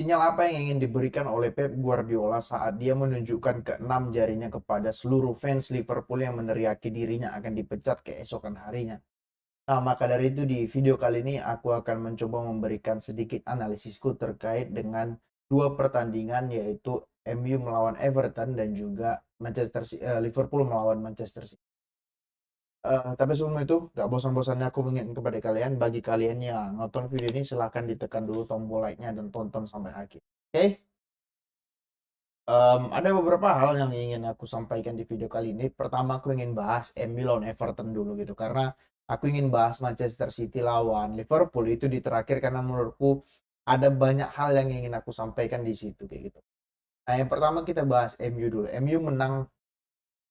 Sinyal apa yang ingin diberikan oleh Pep Guardiola saat dia menunjukkan keenam jarinya kepada seluruh fans Liverpool yang meneriaki dirinya akan dipecat keesokan harinya? Nah, maka dari itu di video kali ini aku akan mencoba memberikan sedikit analisisku terkait dengan dua pertandingan yaitu MU melawan Everton dan juga Liverpool melawan Manchester City. Tapi sebelum itu, gak bosan-bosannya aku mengingatkan kepada kalian, bagi kalian yang nonton video ini silahkan ditekan dulu tombol like-nya dan tonton sampai akhir. Oke? Ada beberapa hal yang ingin aku sampaikan di video kali ini. Pertama, aku ingin bahas MU lawan Everton dulu gitu, karena aku ingin bahas Manchester City lawan Liverpool itu di terakhir karena menurutku ada banyak hal yang ingin aku sampaikan di situ kayak gitu. Nah, yang pertama kita bahas MU dulu. MU menang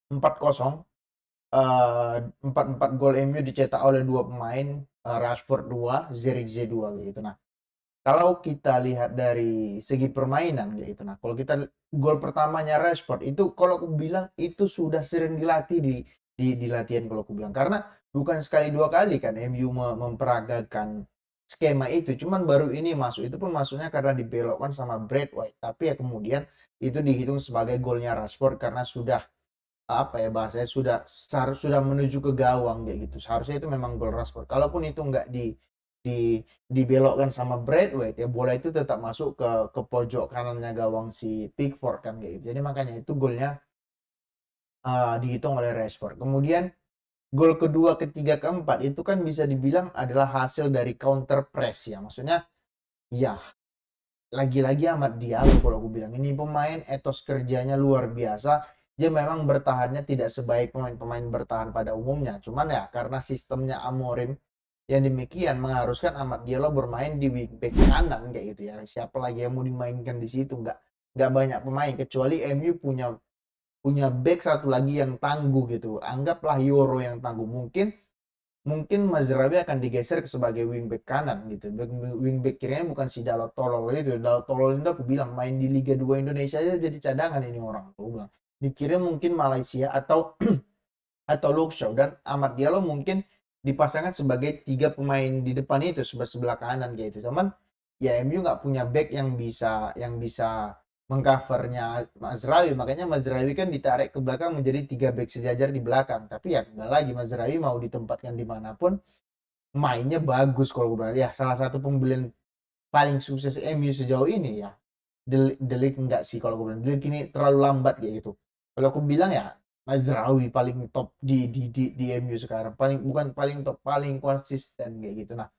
4-0. 4-4 gol MU dicetak oleh dua pemain, Rashford 2, Zirkzee 2 gitu. Nah, kalau kita lihat dari segi permainan gitu. Nah, kalau kita gol pertamanya Rashford itu kalau aku bilang itu sudah sering dilatih di latihan kalau aku bilang. Karena bukan sekali dua kali kan MU memperagakan skema itu. Cuman baru ini masuk. Itu pun masuknya karena dibelokkan sama Brad White. Tapi ya kemudian itu dihitung sebagai golnya Rashford karena sudah apa ya bahasanya sudah menuju ke gawang kayak gitu. Seharusnya itu memang gol Rashford. Kalaupun itu nggak dibelokkan sama Braithwaite ya bola itu tetap masuk ke pojok kanannya gawang si Pickford kan kayak gitu. Jadi makanya itu golnya dihitung oleh Rashford. Kemudian gol kedua, ketiga, keempat itu kan bisa dibilang adalah hasil dari counter press ya. Maksudnya ya lagi-lagi amat Diallo kalau aku bilang ini pemain etos kerjanya luar biasa. Dia memang bertahannya tidak sebaik pemain-pemain bertahan pada umumnya. Cuman ya karena sistemnya Amorim yang demikian mengharuskan Amad Diallo bermain di wingback kanan kayak gitu ya. Siapa lagi yang mau dimainkan di situ? Nggak banyak pemain kecuali MU punya punya back satu lagi yang tangguh gitu. Anggaplah Euro yang tangguh. Mungkin mungkin Mazraoui akan digeser sebagai wingback kanan gitu. Wingback kirinya bukan si Dalot Tolol itu. Dalot Tolol itu aku bilang main di Liga 2 Indonesia aja jadi cadangan ini orang. Aku bilang. Dikirim mungkin Malaysia atau Luke Shaw dan Amad Diallo mungkin dipasangkan sebagai tiga pemain di depan itu sebelah kanan gitu. Cuman ya MU nggak punya back yang bisa mengcovernya Mazraoui, makanya Mazraoui kan ditarik ke belakang menjadi tiga back sejajar di belakang. Tapi ya kembali lagi Mazraoui mau ditempatkan dimanapun mainnya bagus kalau gue bilang. Ya salah satu pembelian paling sukses MU sejauh ini ya. Delik enggak sih kalau gue bilang. Delik ini terlalu lambat kayak gitu. Kalau aku bilang ya Mazraoui paling top di MU sekarang. Paling bukan paling top, paling konsisten kayak gitu. Nah,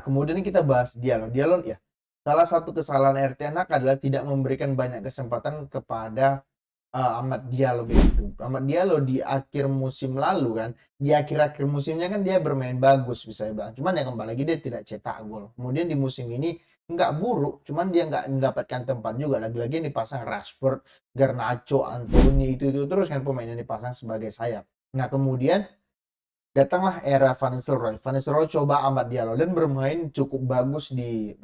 kemudian kita bahas Diallo. Diallo ya, salah satu kesalahan RT Nak adalah tidak memberikan banyak kesempatan kepada Amad Diallo begitu. Amad Diallo di akhir musim lalu kan, di akhir-akhir musimnya kan dia bermain bagus bisa bilang. Cuman ya kembali lagi dia tidak cetak gol. Kemudian di musim ini nggak buruk, cuman dia nggak mendapatkan tempat juga. Lagi-lagi yang dipasang Rashford, Garnacho, Anthony itu terus kan pemain yang dipasang sebagai sayap. Nah kemudian datanglah era Van Nistelrooy. Van Nistelrooy coba Amad Diallo dan bermain cukup bagus di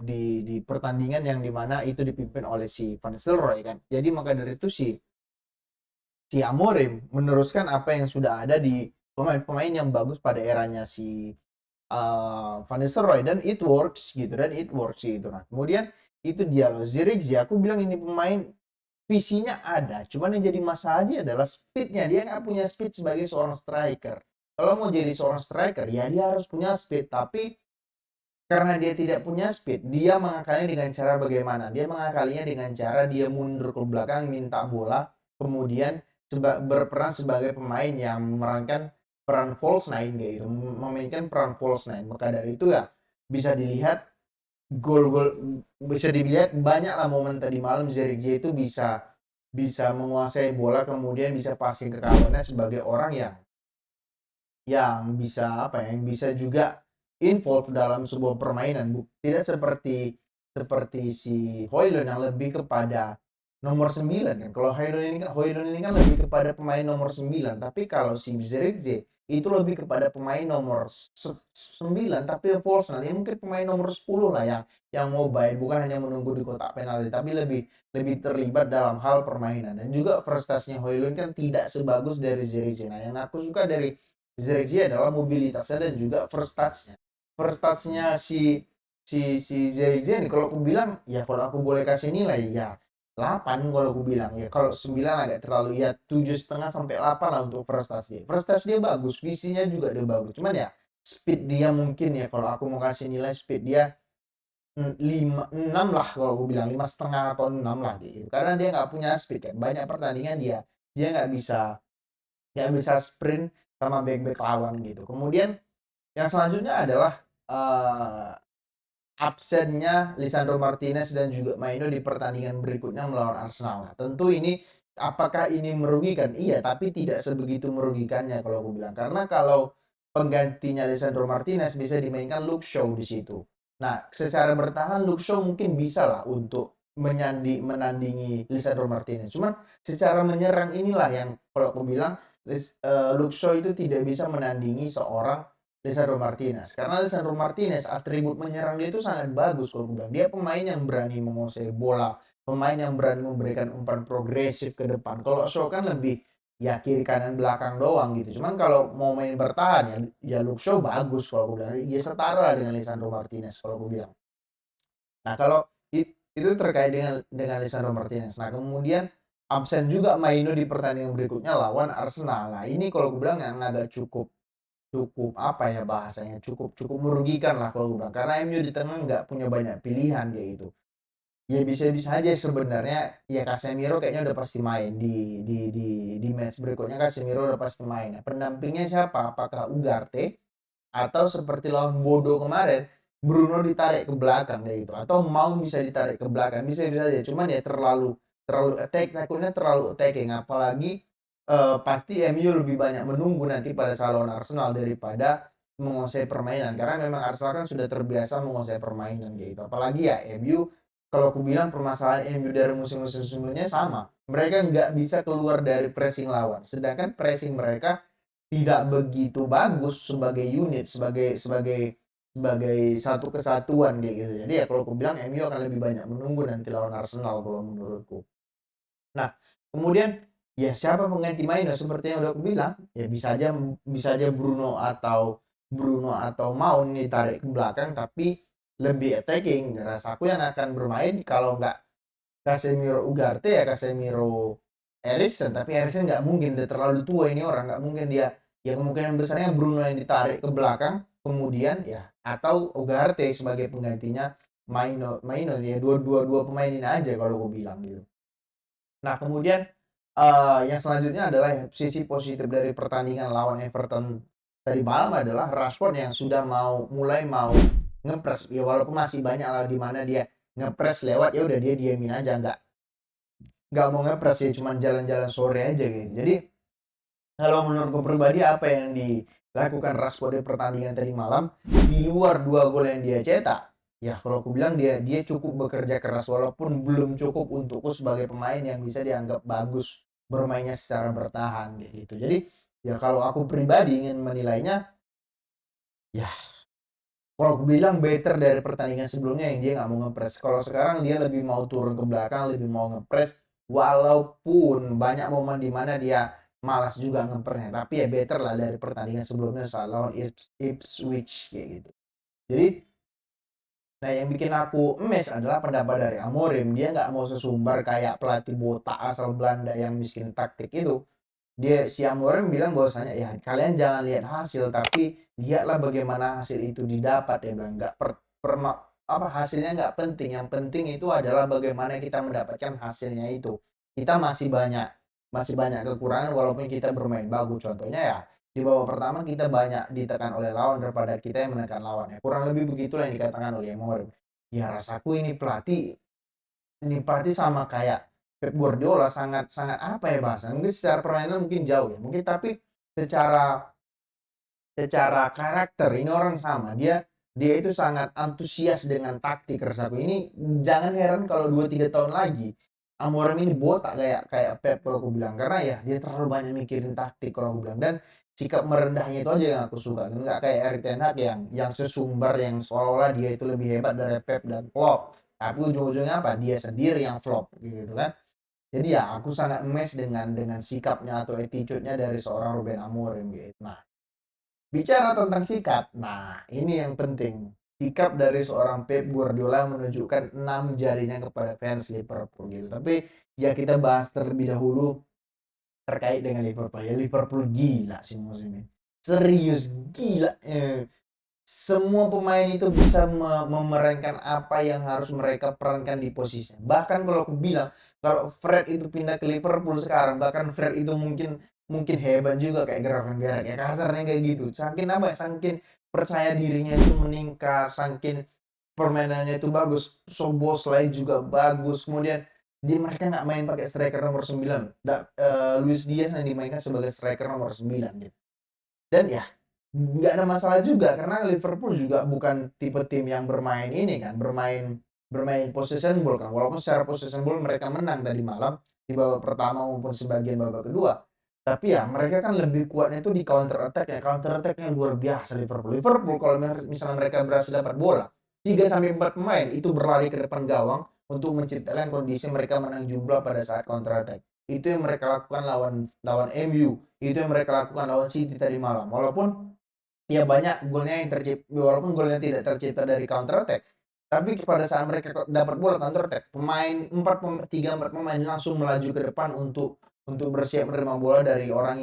pertandingan yang dimana itu dipimpin oleh si Van Nistelrooy kan. Jadi maka dari itu si Amorim meneruskan apa yang sudah ada di pemain-pemain yang bagus pada eranya si Van Nistelrooy dan it works gitu dan it works gitu. Nah kemudian itu Diallo, Zirkzee aku bilang ini pemain visinya ada, cuman yang jadi masalah dia adalah speednya. Dia nggak punya speed sebagai seorang striker. Kalau mau jadi seorang striker ya dia harus punya speed, tapi karena dia tidak punya speed, dia mengakalinya dengan cara bagaimana? Dia mengakalinya dengan cara dia mundur ke belakang minta bola, kemudian berperan sebagai pemain yang memerankan peran false nine gitu, memainkan peran false nine. Maka dari itu ya bisa dilihat gol-gol, bisa dilihat banyaklah momen tadi malam Zirkzee itu bisa bisa menguasai bola kemudian bisa passing ke kawannya sebagai orang yang bisa apa ya, yang bisa juga involve dalam sebuah permainan. Tidak seperti seperti si Højlund yang lebih kepada nomor 9 kan. Kalau Højlund ini kan lebih kepada pemain nomor 9, tapi kalau si Zirkzee itu lebih kepada pemain nomor 9 tapi false nine. Ya mungkin pemain nomor 10 lah yang mobile, bukan hanya menunggu di kotak penalti tapi lebih lebih terlibat dalam hal permainan. Dan juga prestasinya Højlund kan tidak sebagus dari Zirkzee. Nah, yang aku suka dari Zirkzee adalah mobilitasnya dan juga first touch-nya. First touch-nya si si Zaizen kalau aku bilang ya kalau aku boleh kasih nilai ya 8 kalau aku bilang ya kalau 9 agak terlalu ya 7,5 sampai 8 lah untuk prestasi. Prestasi dia bagus, visinya juga dia bagus. Cuman ya speed dia mungkin ya kalau aku mau kasih nilai speed dia 6 lah kalau aku bilang 5,5 atau 6 lah gitu. Karena dia nggak punya speed kan. Banyak pertandingan dia nggak bisa sprint sama back-back lawan gitu. Kemudian yang selanjutnya adalah eh, absennya Lisandro Martinez dan juga Maino di pertandingan berikutnya melawan Arsenal. Nah, tentu ini apakah ini merugikan? Iya, tapi tidak sebegitu merugikannya kalau aku bilang. Karena kalau penggantinya Lisandro Martinez bisa dimainkan Luke Shaw di situ. Nah, secara bertahan Luke Shaw mungkin bisa lah untuk menandingi Lisandro Martinez. Cuman secara menyerang inilah yang kalau aku bilang Luke Shaw itu tidak bisa menandingi seorang Lisandro Martinez. Karena Lisandro Martinez atribut menyerang dia itu sangat bagus kalau gue bilang. Dia pemain yang berani menguasai bola, pemain yang berani memberikan umpan progresif ke depan. Kalau Shaw kan lebih ya kiri kanan belakang doang gitu. Cuman kalau mau main bertahan ya Luke Shaw bagus kalau gue bilang. Ya setara dengan Lisandro Martinez kalau gue bilang. Nah, kalau itu terkait dengan Lisandro Martinez. Nah, kemudian absen juga Maino di pertandingan berikutnya lawan Arsenal. Nah, ini kalau gue bilang yang agak cukup cukup apa ya bahasanya, cukup cukup merugikan lah kalau gue bilang. Karena MU di tengah nggak punya banyak pilihan kayak gitu. Ya bisa-bisa aja sebenarnya ya Casemiro kayaknya udah pasti main di match berikutnya. Casemiro udah pasti main. Nah, pendampingnya siapa? Apakah Ugarte atau seperti lawan Bodo kemarin Bruno ditarik ke belakang kayak gitu atau mau bisa ditarik ke belakang bisa-bisa aja cuman ya terlalu terlalu attack takutnya terlalu attacking apalagi pasti MU lebih banyak menunggu nanti pada salon Arsenal daripada menguasai permainan karena memang Arsenal kan sudah terbiasa menguasai permainan gitu apalagi ya MU kalau aku bilang permasalahan MU dari musim-musim sebelumnya sama mereka nggak bisa keluar dari pressing lawan sedangkan pressing mereka tidak begitu bagus sebagai unit sebagai sebagai sebagai satu kesatuan kayak gitu jadi ya kalau aku bilang MU akan lebih banyak menunggu nanti lawan Arsenal kalau menurutku. Nah, kemudian ya siapa pengganti Maino seperti yang udah aku bilang, ya bisa aja Bruno atau Mount ini tarik ke belakang tapi lebih attacking. Rasaku yang akan bermain kalau nggak Casemiro Ugarte ya Casemiro Eriksen, tapi Eriksen nggak mungkin dia terlalu tua ini orang, nggak mungkin dia ya kemungkinan besarnya Bruno yang ditarik ke belakang kemudian ya atau Ugarte sebagai penggantinya Maino Maino ya dua pemain ini aja kalau gue bilang gitu. Nah, kemudian yang selanjutnya adalah sisi positif dari pertandingan lawan Everton tadi malam adalah Rashford yang sudah mulai mau ngepres. Ya walaupun masih banyak lah di mana dia ngepres lewat ya udah dia diamin aja nggak mau ngepres ya cuman jalan-jalan sore aja gitu. Jadi kalau menurutku pribadi apa yang dilakukan Rashford di pertandingan tadi malam di luar 2 gol yang dia cetak ya kalau aku bilang dia cukup bekerja keras walaupun belum cukup untukku sebagai pemain yang bisa dianggap bagus bermainnya secara bertahan kayak gitu. Jadi ya kalau aku pribadi ingin menilainya ya kalau aku bilang better dari pertandingan sebelumnya yang dia nggak mau ngepres. Kalau sekarang dia lebih mau turun ke belakang, lebih mau ngepres walaupun banyak momen di mana dia malas juga ngepresnya. Tapi ya better lah dari pertandingan sebelumnya saat lawan Ipswich kayak gitu. Jadi nah yang bikin aku emes adalah pendapat dari Amorim. Dia nggak mau sesumbar kayak pelatih botak asal Belanda yang miskin taktik itu. Si Amorim bilang bahwasanya ya kalian jangan lihat hasil tapi lihatlah bagaimana hasil itu didapat dia bilang nggak apa hasilnya nggak penting yang penting itu adalah bagaimana kita mendapatkan hasilnya itu kita masih banyak kekurangan walaupun kita bermain bagus contohnya ya di babak pertama kita banyak ditekan oleh lawan daripada kita yang menekan lawan ya kurang lebih begitulah yang dikatakan oleh Amorim ya rasaku ini pelatih sama kayak Pep Guardiola sangat sangat apa ya bahasa mungkin secara permainan mungkin jauh ya mungkin tapi secara secara karakter ini orang sama dia itu sangat antusias dengan taktik rasaku ini jangan heran kalau 2-3 tahun lagi Amorim ini botak kayak kayak Pep kalau aku bilang karena ya dia terlalu banyak mikirin taktik kalau aku bilang dan sikap merendahnya itu aja yang aku suka nggak kayak Erik ten Hag yang sesumbar yang seolah-olah dia itu lebih hebat dari Pep dan Klopp tapi ujung-ujungnya apa dia sendiri yang flop gitu kan jadi ya aku sangat emes dengan sikapnya atau attitude-nya dari seorang Ruben Amorim gitu. Nah, bicara tentang sikap, nah ini yang penting. sikap dari seorang Pep Guardiola menunjukkan 6 jarinya kepada fans Liverpool gitu. Tapi ya kita bahas terlebih dahulu terkait dengan Liverpool. Ya Liverpool gila sih musim ini. Serius gila. Semua pemain itu bisa memerankan apa yang harus mereka perankan di posisinya. Bahkan kalau aku bilang kalau Fred itu pindah ke Liverpool sekarang, bahkan Fred itu mungkin mungkin hebat juga kayak Gravenberch ya kasarnya kayak gitu. Saking apa ya? Saking percaya dirinya itu meningkat, saking permainannya itu bagus. Szoboszlai juga bagus. Kemudian mereka nggak main pakai striker nomor 9. Luis Diaz yang dimainkan sebagai striker nomor 9 gitu. Dan ya nggak ada masalah juga karena Liverpool juga bukan tipe tim yang bermain ini kan, bermain bermain possession ball kan. Walaupun secara possession ball mereka menang tadi malam di babak pertama maupun sebagian babak kedua. Tapi ya mereka kan lebih kuatnya itu di counter attack ya. Counter attack-nya luar biasa Liverpool. Liverpool kalau misalnya mereka berhasil dapat bola, 3 sampai 4 pemain itu berlari ke depan gawang untuk menciptakan kondisi mereka menang jumlah pada saat counter attack. Itu yang mereka lakukan lawan lawan MU. Itu yang mereka lakukan lawan City tadi malam. Walaupun ya banyak golnya yang tercipta, walaupun golnya tidak tercipta dari counter attack, tapi pada saat mereka dapat bola counter attack, pemain 4 pemain langsung melaju ke depan untuk bersiap menerima bola dari orang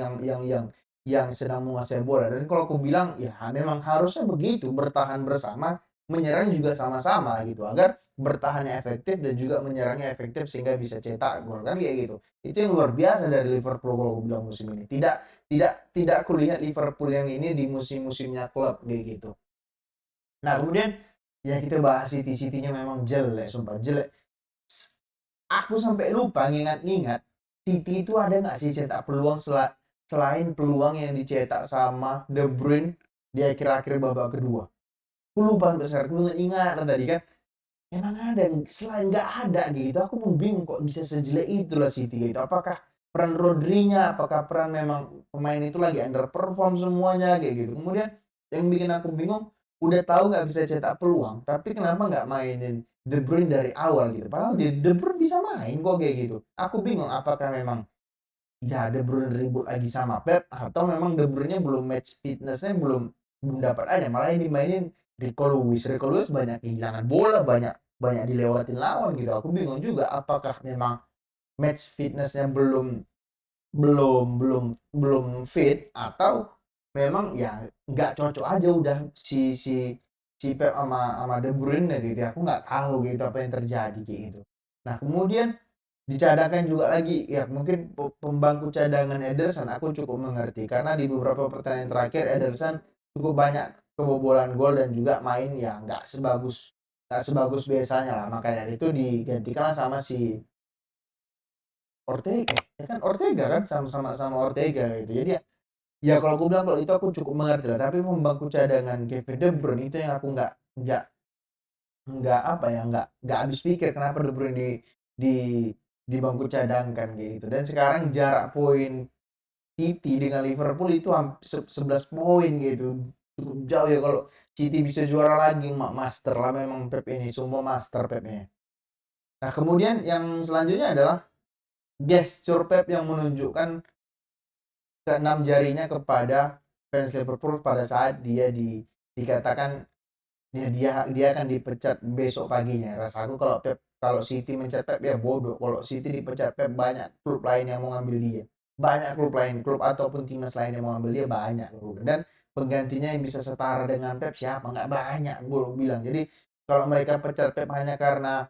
yang sedang menguasai bola. Dan kalau aku bilang ya memang harusnya begitu, bertahan bersama, menyerang juga sama-sama gitu agar bertahannya efektif dan juga menyerangnya efektif sehingga bisa cetak gol kan kayak gitu. Itu yang luar biasa dari Liverpool kalau aku bilang musim ini. Tidak aku lihat Liverpool yang ini di musim-musimnya klub kayak gitu. Nah, kemudian ya kita bahas City-nya memang jelek, sumpah jelek. Aku sampai lupa ngingat-ngingat City itu ada nggak sih cetak peluang selain peluang yang dicetak sama De Bruyne di akhir-akhir babak kedua. Aku lupa sampai sekarang, aku ingat tadi kan. Emang ada, selain nggak ada gitu, aku pun bingung kok bisa sejelek itulah City gitu. Apakah peran Rodrinya, apakah peran memang pemain itu lagi underperform semuanya kayak gitu. Kemudian yang bikin aku bingung, udah tahu nggak bisa cetak peluang, tapi kenapa nggak mainin De Bruyne dari awal gitu. Padahal De Bruyne bisa main kok kayak gitu. Aku bingung apakah memang ya De Bruyne ribut lagi sama Pep atau memang De Bruyne-nya belum match fitness-nya belum belum dapat aja malah yang dimainin Rico Lewis banyak kehilangan bola banyak banyak dilewatin lawan gitu aku bingung juga apakah memang match fitness-nya belum belum belum belum fit atau memang ya nggak cocok aja udah si Pep sama De Bruyne gitu ya. Aku nggak tahu gitu apa yang terjadi gitu. Nah kemudian dicadangkan juga lagi ya mungkin pembangku cadangan Ederson aku cukup mengerti karena di beberapa pertandingan terakhir Ederson cukup banyak kebobolan gol dan juga main ya nggak sebagus biasanya lah makanya itu digantikan sama si Ortega ya kan Ortega kan sama Ortega gitu jadi ya kalau aku bilang kalau itu aku cukup mengerti lah tapi pembangku cadangan Kevin De Bruyne itu yang aku nggak nggak apa ya nggak habis pikir kenapa De Bruyne di di bangku cadangkan gitu dan sekarang jarak poin City dengan Liverpool itu 11 poin gitu cukup jauh ya kalau City bisa juara lagi master lah memang Pep ini semua master Pep ini. Nah kemudian yang selanjutnya adalah gesture Pep yang menunjukkan keenam jarinya kepada fans Liverpool pada saat dia dikatakan ya dia akan dipecat besok paginya. Rasaku kalau City mencat Pep ya bodoh. Kalau City dipecat Pep banyak klub lain yang mau ngambil dia. Banyak klub lain, klub ataupun timnas lain yang mau ngambil dia banyak. Dan penggantinya yang bisa setara dengan Pep siapa? Nggak banyak gue bilang. Jadi kalau mereka pecat Pep hanya karena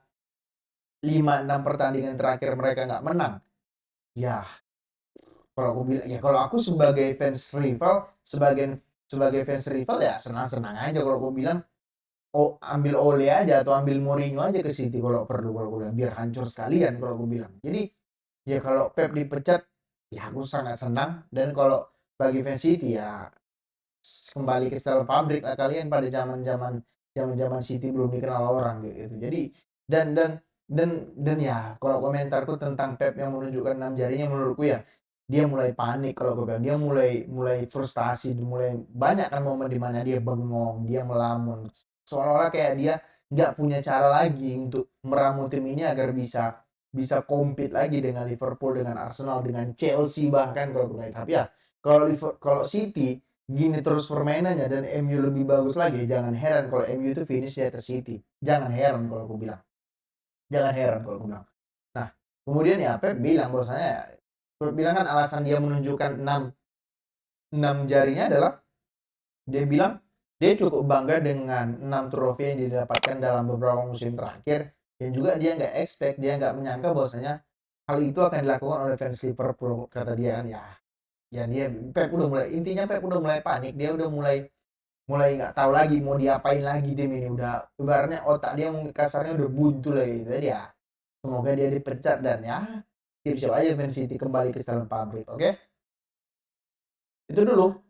5-6 pertandingan terakhir mereka nggak menang. Ya kalau aku bilang ya kalau aku sebagai fans rival ya senang-senang aja kalau aku bilang oh ambil Ole aja atau ambil Mourinho aja ke City kalau perlu kalau gue bilang biar hancur sekalian kalau gue bilang jadi ya kalau Pep dipecat ya aku sangat senang dan kalau bagi fans City ya kembali ke style pabrik lah kalian pada zaman City belum dikenal orang gitu jadi dan dan dan ya kalau komentarku tentang Pep yang menunjukkan 6 jarinya menurutku ya dia mulai panik kalau gue bilang dia mulai mulai frustasi mulai banyak kan momen di mana dia bengong dia melamun seolah-olah kayak dia nggak punya cara lagi untuk meramu tim ini agar bisa bisa compete lagi dengan Liverpool dengan Arsenal dengan Chelsea bahkan kalau gue bilang tapi ya kalau City gini terus permainannya dan MU lebih bagus lagi, jangan heran kalau MU itu finish di atas City. Jangan heran kalau aku bilang. Jangan heran kalau aku bilang. Nah, kemudian ya Pep bilang bahwasanya Pep bilang kan alasan dia menunjukkan 6 jarinya adalah dia bilang dia cukup bangga dengan 6 trofi yang didapatkan dalam beberapa musim terakhir dan juga dia nggak expect, dia nggak menyangka bahwasanya hal itu akan dilakukan oleh fans Liverpool kata dia kan ya. Ya dia Pep udah mulai intinya Pep udah mulai panik, dia udah mulai mulai nggak tahu lagi mau diapain lagi tim ini udah ibaratnya otak dia mungkin kasarnya udah buntu lah gitu. Jadi ya semoga dia dipecat dan ya siap-siap aja fans City kembali ke Stamford Pabrik. Oke? Itu dulu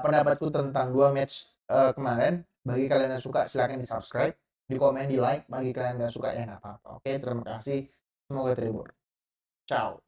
pendapatku tentang dua match kemarin. Bagi kalian yang suka silahkan di subscribe, di komen, di like. Bagi kalian yang nggak suka ya nggak apa-apa. Oke, terima kasih. Semoga terhibur. Ciao.